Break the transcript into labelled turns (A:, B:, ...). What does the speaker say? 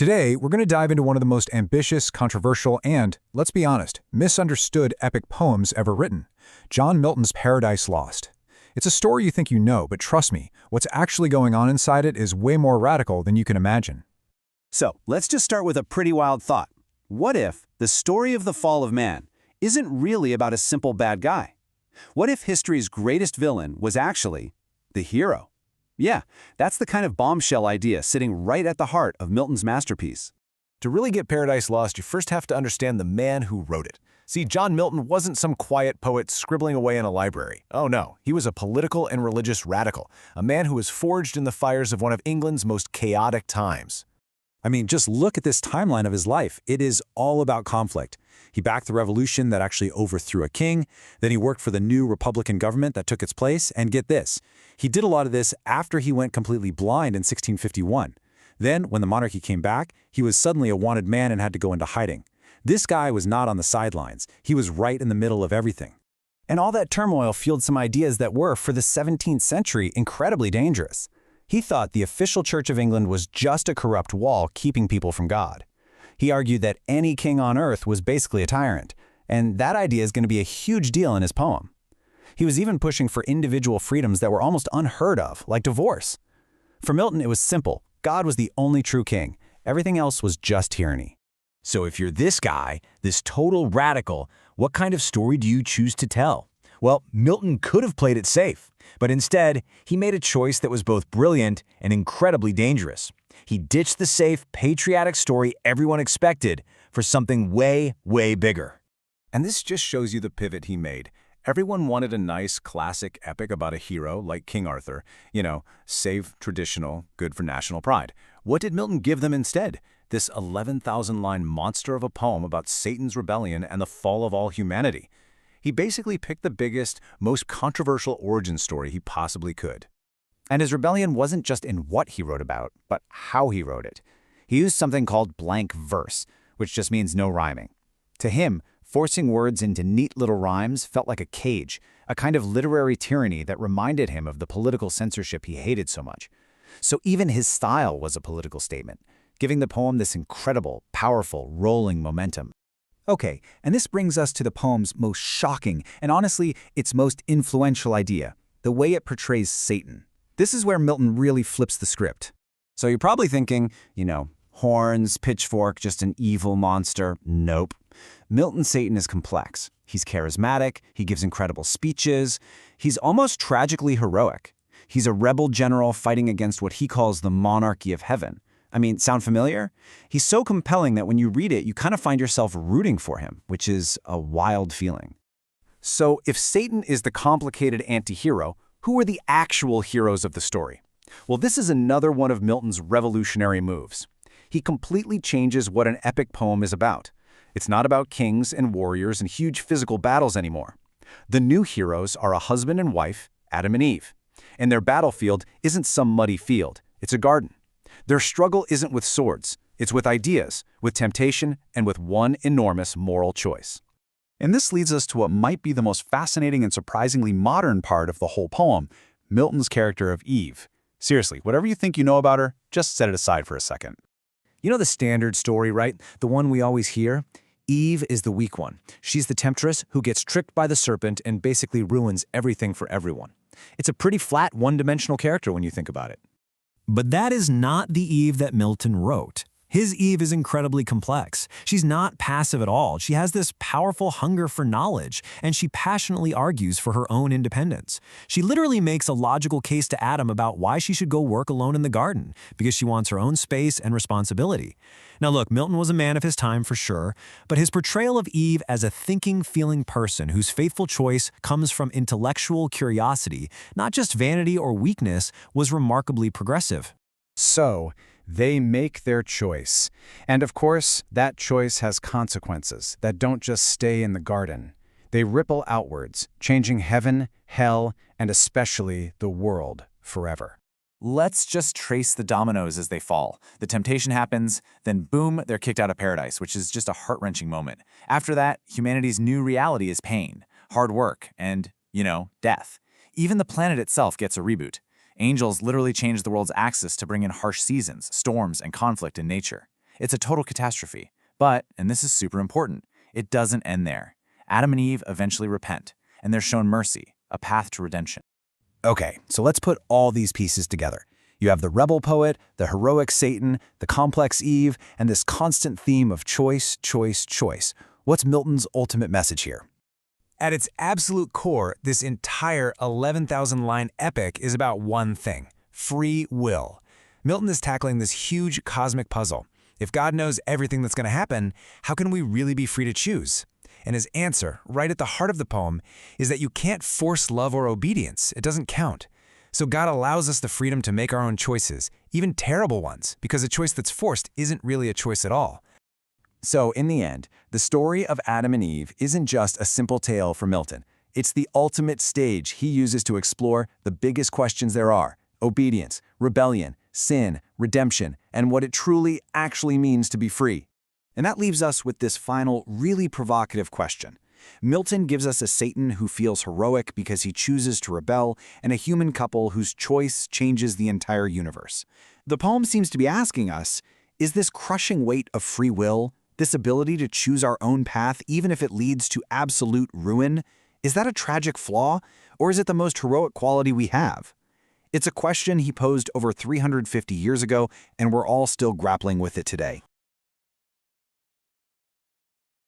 A: Today, we're going to dive into one of the most ambitious, controversial, and, let's be honest, misunderstood epic poems ever written, John Milton's Paradise Lost. It's a story you think you know, but trust me, what's actually going on inside it is way more radical than you can imagine.
B: So, let's just start with a pretty wild thought. What if the story of the fall of man isn't really about a simple bad guy? What if history's greatest villain was actually the hero? Yeah, that's the kind of bombshell idea sitting right at the heart of Milton's masterpiece.
C: To really get Paradise Lost, you first have to understand the man who wrote it. See, John Milton wasn't some quiet poet scribbling away in a library. Oh no, he was a political and religious radical, a man who was forged in the fires of one of England's most chaotic times.
D: I mean, just look at this timeline of his life. It is all about conflict. He backed the revolution that actually overthrew a king. Then he worked for the new Republican government that took its place. And get this, he did a lot of this after he went completely blind in 1651. Then, when the monarchy came back, he was suddenly a wanted man and had to go into hiding. This guy was not on the sidelines. He was right in the middle of everything.
E: And all that turmoil fueled some ideas that were, for the 17th century, incredibly dangerous. He thought the official Church of England was just a corrupt wall keeping people from God. He argued that any king on earth was basically a tyrant, and that idea is going to be a huge deal in his poem. He was even pushing for individual freedoms that were almost unheard of, like divorce. For Milton, it was simple. God was the only true king. Everything else was just tyranny.
C: So if you're this guy, this total radical, what kind of story do you choose to tell? Well, Milton could have played it safe, but instead, he made a choice that was both brilliant and incredibly dangerous. He ditched the safe, patriotic story everyone expected for something way, way bigger.
A: And this just shows you the pivot he made. Everyone wanted a nice, classic epic about a hero like King Arthur. You know, safe, traditional, good for national pride. What did Milton give them instead? This 11,000-line monster of a poem about Satan's rebellion and the fall of all humanity. He basically picked the biggest, most controversial origin story he possibly could.
E: And his rebellion wasn't just in what he wrote about, but how he wrote it. He used something called blank verse, which just means no rhyming. To him, forcing words into neat little rhymes felt like a cage, a kind of literary tyranny that reminded him of the political censorship he hated so much. So even his style was a political statement, giving the poem this incredible, powerful, rolling momentum.
D: Okay, and this brings us to the poem's most shocking and honestly, its most influential idea, the way it portrays Satan. This is where Milton really flips the script.
E: So you're probably thinking, horns, pitchfork, just an evil monster. Nope. Milton's Satan is complex. He's charismatic, he gives incredible speeches, he's almost tragically heroic. He's a rebel general fighting against what he calls the monarchy of heaven. I mean, sound familiar? He's so compelling that when you read it, you kind of find yourself rooting for him, which is a wild feeling.
A: So if Satan is the complicated anti-hero, who are the actual heroes of the story? Well, this is another one of Milton's revolutionary moves. He completely changes what an epic poem is about. It's not about kings and warriors and huge physical battles anymore. The new heroes are a husband and wife, Adam and Eve. And their battlefield isn't some muddy field, it's a garden. Their struggle isn't with swords, it's with ideas, with temptation, and with one enormous moral choice.
D: And this leads us to what might be the most fascinating and surprisingly modern part of the whole poem, Milton's character of Eve. Seriously, whatever you think you know about her, just set it aside for a second.
C: You know the standard story, right? The one we always hear? Eve is the weak one. She's the temptress who gets tricked by the serpent and basically ruins everything for everyone. It's a pretty flat, one-dimensional character when you think about it.
F: But that is not the Eve that Milton wrote. His Eve is incredibly complex. She's not passive at all. She has this powerful hunger for knowledge, and she passionately argues for her own independence. She literally makes a logical case to Adam about why she should go work alone in the garden, because she wants her own space and responsibility. Now look, Milton was a man of his time for sure, but his portrayal of Eve as a thinking, feeling person whose faithful choice comes from intellectual curiosity, not just vanity or weakness, was remarkably progressive.
D: So, they make their choice. And of course, that choice has consequences that don't just stay in the garden. They ripple outwards, changing heaven, hell, and especially the world forever.
B: Let's just trace the dominoes as they fall. The temptation happens, then boom, they're kicked out of paradise, which is just a heart-wrenching moment. After that, humanity's new reality is pain, hard work, and, death. Even the planet itself gets a reboot. Angels literally change the world's axis to bring in harsh seasons, storms, and conflict in nature.
G: It's a total catastrophe. But, and this is super important, it doesn't end there. Adam and Eve eventually repent, and they're shown mercy, a path to redemption.
E: Okay, so let's put all these pieces together. You have the rebel poet, the heroic Satan, the complex Eve, and this constant theme of choice, choice, choice. What's Milton's ultimate message here? At its absolute core, this entire 11,000-line epic is about one thing: free will. Milton is tackling this huge cosmic puzzle. If God knows everything that's going to happen, how can we really be free to choose? And his answer, right at the heart of the poem, is that you can't force love or obedience. It doesn't count. So God allows us the freedom to make our own choices, even terrible ones, because a choice that's forced isn't really a choice at all.
A: So, in the end, the story of Adam and Eve isn't just a simple tale for Milton. It's the ultimate stage he uses to explore the biggest questions there are: obedience, rebellion, sin, redemption, and what it truly actually means to be free. And that leaves us with this final, really provocative question. Milton gives us a Satan who feels heroic because he chooses to rebel, and a human couple whose choice changes the entire universe. The poem seems to be asking us, is this crushing weight of free will, this ability to choose our own path even if it leads to absolute ruin, is that a tragic flaw, or is it the most heroic quality we have? It's a question he posed over 350 years ago, and we're all still grappling with it today.